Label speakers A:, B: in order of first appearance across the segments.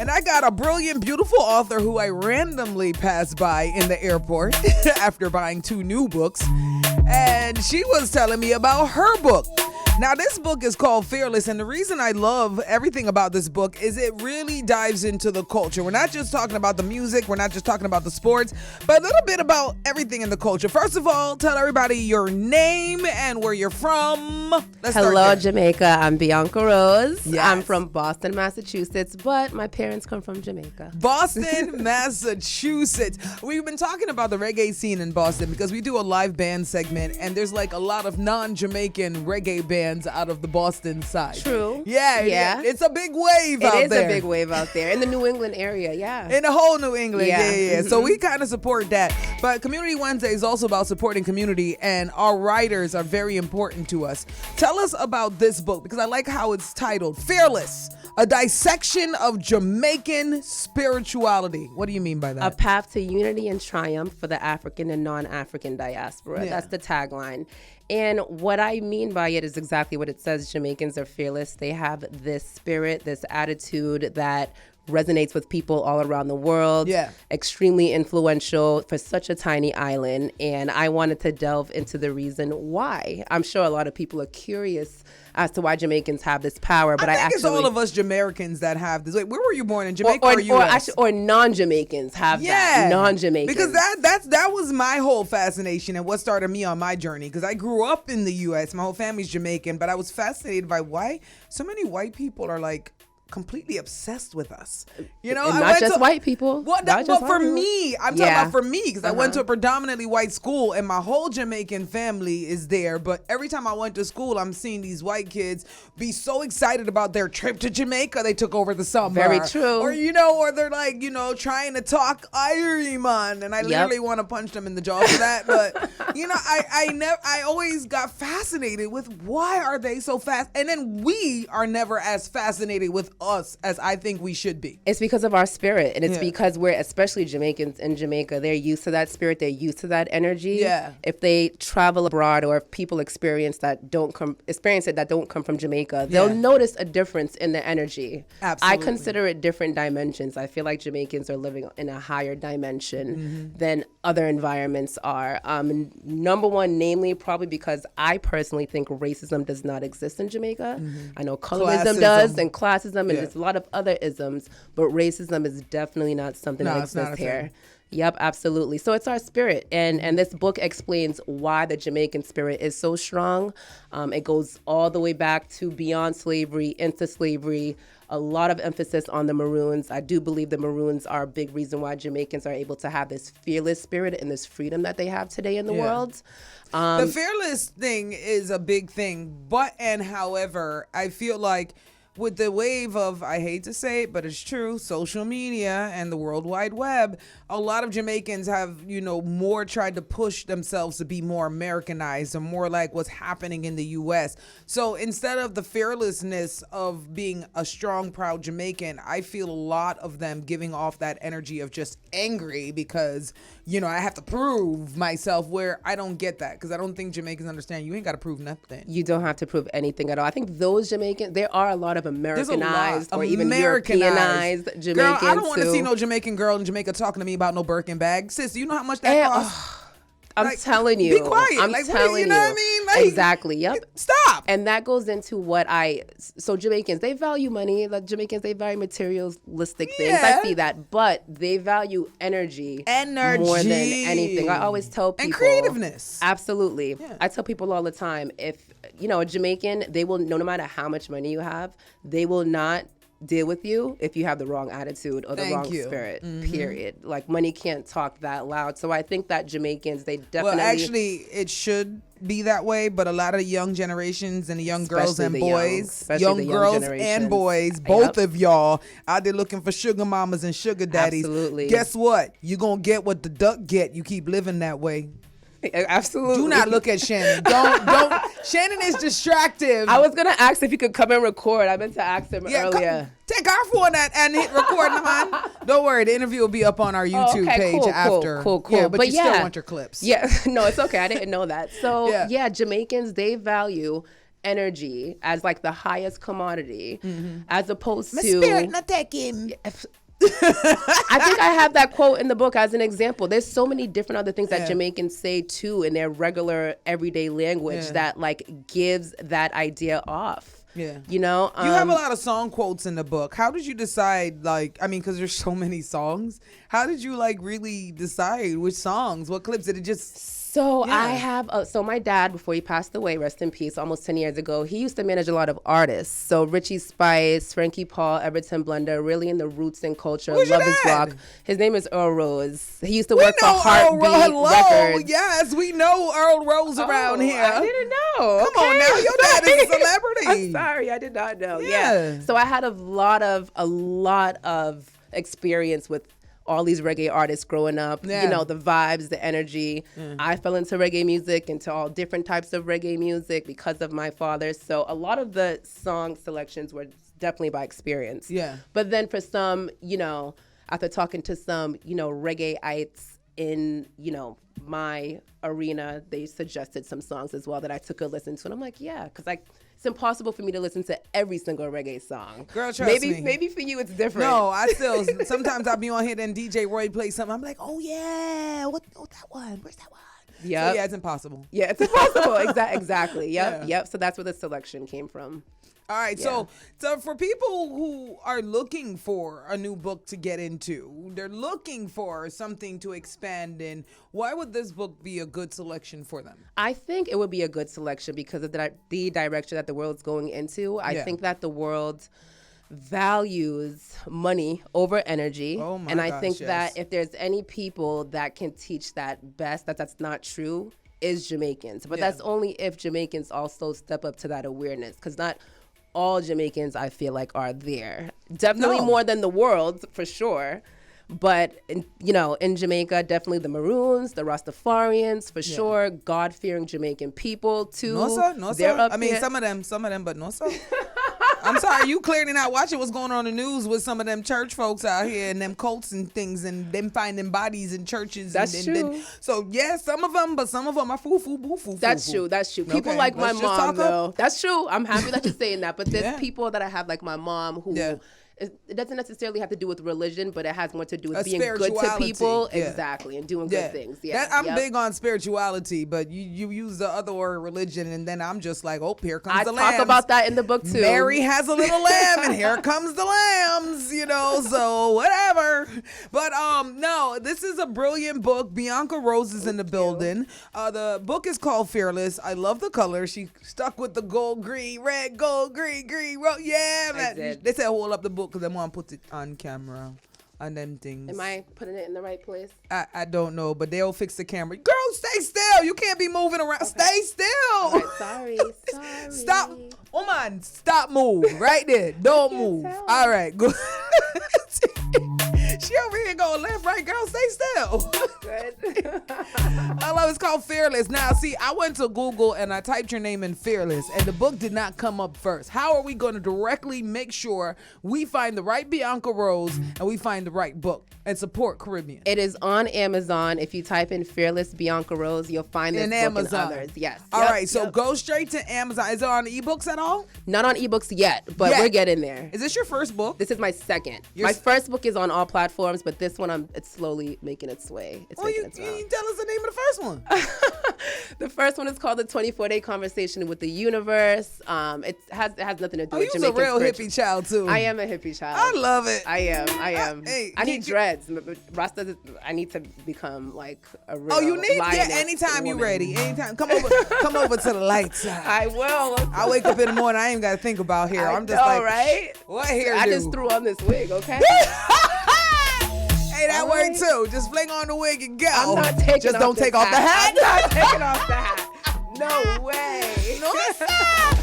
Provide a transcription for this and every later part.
A: And I got a brilliant, beautiful author who I randomly passed by in the airport after buying 2 new books. And she was telling me about her book. Now, this book is called Fearless, and the reason I love everything about this book is it really dives into the culture. We're not just talking about the music, we're not just talking about the sports, but a little bit about everything in the culture. First of all, tell everybody your name and where you're from. Let's start
B: Hello,
A: there.
B: Jamaica. I'm Bianca Rose.
A: Yes.
B: I'm from Boston, Massachusetts, but my parents come from Jamaica.
A: Boston, Massachusetts. We've been talking about the reggae scene in Boston because we do a live band segment, and there's like a lot of non-Jamaican reggae bands out of the Boston side.
B: True.
A: Yeah. It's a big wave out there.
B: It is a big wave out there in the New England area, yeah.
A: In the whole New England, yeah.
B: Mm-hmm.
A: So we kind of support that. But Community Wednesday is also about supporting community, and our writers are very important to us. Tell us about this book, because I like how it's titled, Fearless, a dissection of Jamaican spirituality. What do you mean by that?
B: A path to unity and triumph for the African and non-African diaspora.
A: Yeah.
B: That's the tagline. And what I mean by it is exactly what it says. Jamaicans are fearless. They have this spirit, this attitude that resonates with people all around the world.
A: Yeah.
B: Extremely influential for such a tiny island. And I wanted to delve into the reason why. I'm sure a lot of people are curious as to why Jamaicans have this power, but I
A: think
B: actually
A: it's all of us Jamaicans that have this. Wait, where were you born, in Jamaica or US?
B: Or non-Jamaicans have that. Non-Jamaicans.
A: Because that was my whole fascination and what started me on my journey. Because I grew up in the US, my whole family's Jamaican, but I was fascinated by why so many white people are like completely obsessed with us. You know,
B: And not just white people.
A: But for me, I'm talking about for me, because I went to a predominantly white school and my whole Jamaican family is there. But every time I went to school, I'm seeing these white kids be so excited about their trip to Jamaica they took over the summer.
B: Very true.
A: Or they're like, trying to talk Irie, man. And I literally want to punch them in the jaw for that. But, I always got fascinated with why are they so fast? And then we are never as fascinated with us as I think we should be.
B: It's because of our spirit, and it's because we're, especially Jamaicans in Jamaica, they're used to that spirit, they're used to that energy.
A: Yeah.
B: If they travel abroad or if people experience it that don't come from Jamaica, they'll notice a difference in the energy.
A: Absolutely.
B: I consider it different dimensions. I feel like Jamaicans are living in a higher dimension than other environments are. Number one, namely, probably because I personally think racism does not exist in Jamaica. I know colorism does, and classism, and there's a lot of other isms, but racism is definitely not something that exists here. Yep, absolutely. So it's our spirit. And this book explains why the Jamaican spirit is so strong. It goes all the way back to beyond slavery, into slavery, a lot of emphasis on the Maroons. I do believe the Maroons are a big reason why Jamaicans are able to have this fearless spirit and this freedom that they have today in the world.
A: The fearless thing is a big thing. However, I feel like with the wave of, I hate to say it, but it's true, social media and the World Wide Web, a lot of Jamaicans have, more tried to push themselves to be more Americanized and more like what's happening in the U.S. So instead of the fearlessness of being a strong, proud Jamaican, I feel a lot of them giving off that energy of just angry because, I have to prove myself, where I don't get that, because I don't think Jamaicans understand you ain't got to prove nothing.
B: You don't have to prove anything at all. I think those Jamaicans, there are a lot of Americanized or even Europeanized Jamaicans.
A: Girl, I don't want to see no Jamaican girl in Jamaica talking to me about no Birkin bag. Sis, do you know how much that costs?
B: I'm telling you.
A: Be quiet.
B: I'm telling you.
A: You know what I mean? Like,
B: exactly. Yep.
A: Stop.
B: And that goes into so Jamaicans, they value money. Like Jamaicans, they value materialistic things. I see that. But they value energy more than anything. I always tell people.
A: And creativeness.
B: Absolutely. Yeah. I tell people all the time, if, a Jamaican, they will, no matter how much money you have, they will not deal with you if you have the wrong attitude or the wrong spirit, period. Like, money can't talk that loud. So I think that Jamaicans, they definitely...
A: Well, actually, it should be that way, but a lot of young generations and the young girls and boys, young girls and boys, both of y'all out there looking for sugar mamas and sugar daddies.
B: Absolutely.
A: Guess what? You're going to get what the duck get. You keep living that way.
B: Absolutely.
A: Do not look at Shannon. Don't. Shannon is distractive.
B: I was gonna ask if he could come and record. I meant to ask him earlier.
A: Take our phone and hit record, man. Don't worry, the interview will be up on our YouTube page after.
B: Cool.
A: Yeah, but you still want your clips.
B: Yeah, no, it's okay. I didn't know that. So yeah, Jamaicans, they value energy as like the highest commodity, as opposed
A: My
B: to
A: spirit not taking.
B: I think I have that quote in the book as an example. There's so many different other things that
A: Yeah.
B: Jamaicans say too in their regular everyday language that like gives that idea off.
A: Yeah.
B: You know,
A: You have a lot of song quotes in the book. How did you decide, like, I mean, because there's so many songs. How did you, like, really decide which songs, what clips? Did it just...
B: So
A: Yeah.
B: I have, so my dad, before he passed away, rest in peace, almost 10 years ago, he used to manage a lot of artists. So Richie Spice, Frankie Paul, Everton Blender, really in the roots and culture,
A: Who's your
B: love is
A: dad?
B: rock. His name is Earl Rose. He used to
A: We
B: work for
A: know Earl
B: Heartbeat
A: Hello.
B: Records.
A: Yes, we know Earl Rose around here.
B: I didn't know.
A: Come on now, your dad is a celebrity.
B: I'm sorry, I did not know.
A: Yeah.
B: So I had a lot of experience with all these reggae artists growing up,
A: Yeah.
B: you know, the vibes, the energy. I fell into reggae music, into all different types of reggae music because of my father. So a lot of the song selections were definitely by experience.
A: Yeah.
B: But then for some, you know, after talking to some, you know, reggae-ites in, you know, my arena, they suggested some songs as well that I took a listen to. And I'm like, yeah, because it's impossible for me to listen to every single reggae song.
A: Girl, trust me.
B: Maybe for you it's different.
A: No, I still, sometimes I'll be on here and DJ Roy plays something. I'm like, oh, yeah, what that one? Where's that one?
B: Yep.
A: So, yeah, it's impossible.
B: Yeah, it's impossible. Exactly. Yep.
A: Yeah.
B: Yep. So that's where the selection came from.
A: All right, so for people who are looking for a new book to get into, they're looking for something to expand in, why would this book be a good selection for them?
B: I think it would be a good selection because of the direction that the world's going into. I think that the world values money over energy.
A: Oh my
B: and I
A: gosh,
B: think
A: yes.
B: that if there's any people that can teach that best, that's not true, is Jamaicans. But that's only if Jamaicans also step up to that awareness, because not all Jamaicans, I feel like, are there. Definitely
A: No.
B: more than the world, for sure. But, you know, in Jamaica, definitely the Maroons, the Rastafarians, for sure. God-fearing Jamaican people, too.
A: No, sir. No,
B: They're
A: sir.
B: up
A: I mean,
B: there.
A: some of them, but no, sir. I'm sorry, you clearly not watching what's going on in the news with some of them church folks out here and them cults and things and them finding bodies in churches.
B: That's true.
A: So, yeah, some of them, but some of them are foo-foo, boo-foo.
B: That's true. That's true. People
A: Okay,
B: like my
A: let's just
B: mom,
A: talk
B: though. That's true. I'm happy that you're saying that. But there's
A: Yeah.
B: people that I have, like my mom, who it doesn't necessarily have to do with religion, but it has more to do with being good to
A: spirituality.
B: people.
A: Yeah.
B: Exactly. And doing good things. Yeah.
A: That, I'm big on spirituality, but you use the other word religion, and then I'm just like, oh, here comes
B: I
A: the
B: talk
A: lambs.
B: about that in the book, too.
A: Mary has a little lamb, and here comes the lambs, you know, so whatever. But no, this is a brilliant book. Bianca Rose is in the building. The book is called Fearless. I love the color. She stuck with the gold, green, red, gold, green, yeah, man.
B: did.
A: They said hold up the book because they want to put it on camera on them things.
B: Am I putting it in the right place?
A: I don't know, but they'll fix the camera. Girl, stay still. You can't be moving around. Okay. Stay still.
B: All right, sorry.
A: Stop. Woman, stop move. Right there. Don't move.
B: tell.
A: All right, good. She over here going left, right. Girl, stay still.
B: Good.
A: I love it's called Fearless. Now, see, I went to Google and I typed your name in Fearless, and the book did not come up first. How are we going to directly make sure we find the right Bianca Rose and we find the right book and support Caribbean?
B: It is on Amazon. If you type in Fearless Bianca Rose, you'll find this
A: In
B: book
A: Amazon.
B: and others. Yes.
A: All
B: Yep,
A: right, so
B: yep.
A: go straight to Amazon. Is it on ebooks at all?
B: Not on ebooks yet, but
A: Yet.
B: we're getting there.
A: Is this your first book?
B: This is my second.
A: Your
B: My
A: s-
B: first book is on all platforms, but this one it's slowly making its way. It's
A: Well, you
B: making its rounds.
A: tell us the name of the first one.
B: The first one is called The 24-Day Conversation with the Universe. It has nothing to do
A: Oh,
B: with
A: you're a
B: Jamaican
A: real
B: spiritual-
A: hippie child too.
B: I am a hippie child.
A: I love it.
B: I am.
A: Hey,
B: I need
A: keep-
B: dreads. Rasta, I need to become like a real
A: Oh, you need
B: lioness
A: anytime you
B: woman.
A: ready. Anytime. Come over to the light side.
B: I will.
A: I wake up in the morning. I ain't got to think about hair.
B: I
A: I'm just
B: know,
A: like,
B: right?
A: what hair
B: I
A: do?
B: just threw on this wig, okay?
A: Hey, that
B: All
A: worked
B: right.
A: too. Just fling on the wig and go.
B: I'm not taking
A: Just
B: off
A: don't
B: this
A: take off the hat.
B: I'm not taking off the hat. No way.
A: No, stop.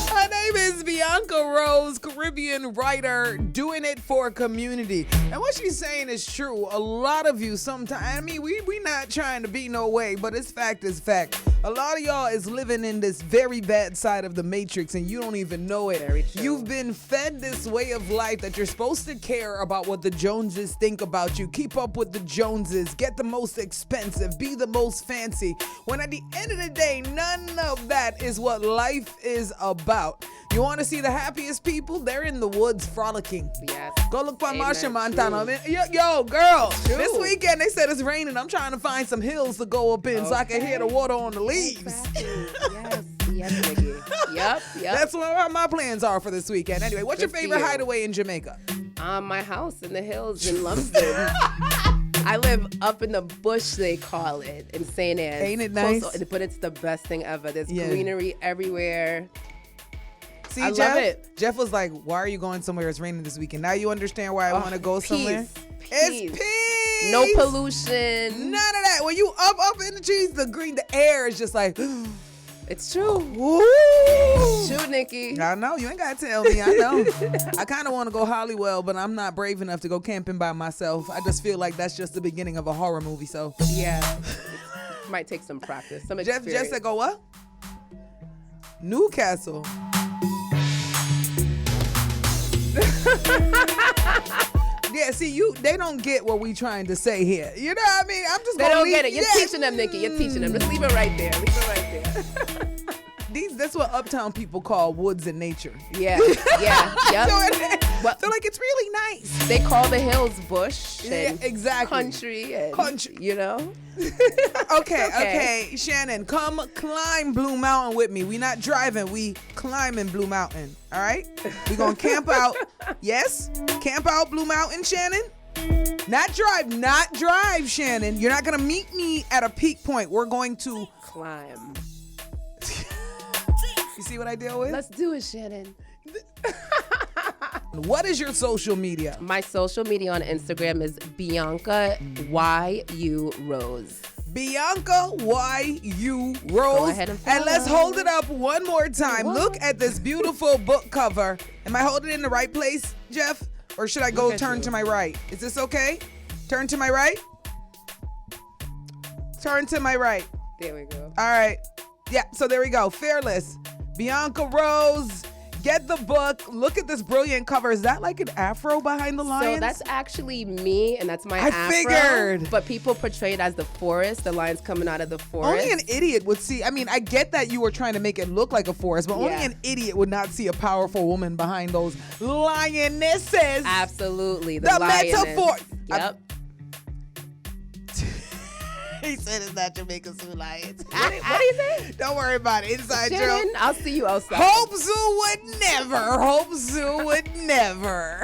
A: Her name is Bianca Rose, Caribbean writer, doing it for a community. And what she's saying is true. A lot of you sometimes, I mean, we not trying to be no way, but it's fact is fact. A lot of y'all is living in this very bad side of the matrix and you don't even know it.
B: Very true.
A: You've been fed this way of life that you're supposed to care about what the Joneses think about you. Keep up with the Joneses. Get the most expensive. Be the most fancy. When at the end of the day, none of that is what life is about. You want to see the happiest people? They're in the woods frolicking.
B: Yes.
A: Go look for
B: Amen.
A: Marsha Montana.
B: True.
A: Yo, girl,
B: True.
A: this weekend they said it's raining. I'm trying to find some hills to go up in so I can hear the water on the leaves.
B: Exactly. Yes, Nikki. Yep.
A: That's what my plans are for this weekend. Anyway, what's your
B: Good for
A: favorite
B: you.
A: hideaway in Jamaica?
B: My house in the hills in Lumsden. I live up in the bush, they call it, in St. Anne's.
A: Ain't it nice?
B: But it's the best thing ever. There's
A: Yeah.
B: greenery everywhere.
A: See,
B: I
A: Jeff,
B: love it.
A: Jeff was like, why are you going somewhere it's raining this weekend? Now you understand why I want to go somewhere?
B: Peace.
A: It's peace.
B: No pollution.
A: None of that. When you up in the trees, the air is just like,
B: It's true.
A: woo.
B: It's true, Nikki.
A: I know. You ain't got to tell me. I know. I kind of want to go Hollywell, but I'm not brave enough to go camping by myself. I just feel like that's just the beginning of a horror movie. So
B: Yeah. Might take some practice, some
A: Jeff
B: experience.
A: said, go what? Newcastle. Yeah, see, they don't get what we trying to say here. You know what I mean? I'm just
B: They
A: gonna
B: don't
A: leave,
B: get it. You're teaching them, Nikki. You're teaching them. Just leave it right there. Leave it right there.
A: That's what uptown people call woods and nature.
B: Yeah. Yep.
A: Well, they're like, it's really nice.
B: They call the hills bush and
A: Yeah, exactly.
B: country and
A: Country.
B: you know.
A: Okay, Shannon, come climb Blue Mountain with me. We not driving, we climbing Blue Mountain. All right? We gonna camp out. Yes? Camp out Blue Mountain, Shannon. Not drive, Shannon. You're not gonna meet me at a peak point. We're going to
B: Climb.
A: You see what I deal with?
B: Let's do it, Shannon.
A: What is your social media?
B: My social media on Instagram is Bianca YU Rose.
A: Bianca YU Rose.
B: Go ahead and follow.
A: let's hold it up one more time.
B: What?
A: Look at this beautiful book cover. Am I holding it in the right place, Jeff? Or should I go
B: Look at
A: turn
B: you.
A: to my right? Is this okay? Turn to my right? Turn to my right.
B: There we go.
A: All right. Yeah, so there we go. Fearless. Bianca Rose. Get the book. Look at this brilliant cover. Is that like an afro behind the lions?
B: So that's actually me, and that's my
A: I
B: afro.
A: figured.
B: But people portray it as the forest, the lions coming out of the forest.
A: Only an idiot would see. I mean, I get that you were trying to make it look like a forest, but only
B: Yeah.
A: an idiot would not see a powerful woman behind those lionesses.
B: Absolutely.
A: The
B: lioness.
A: metaphor.
B: Yep.
A: He said it's not Jamaica Zoo Lions.
B: What do you say?
A: Don't worry about it. Inside joke.
B: Shannon, I'll see you outside.
A: Hope Zoo would never. Hope Zoo would never.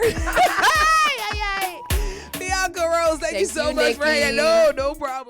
A: Bianca Rose, thank you
B: Thank
A: so
B: you,
A: much for
B: Nikki.
A: hanging. No problem.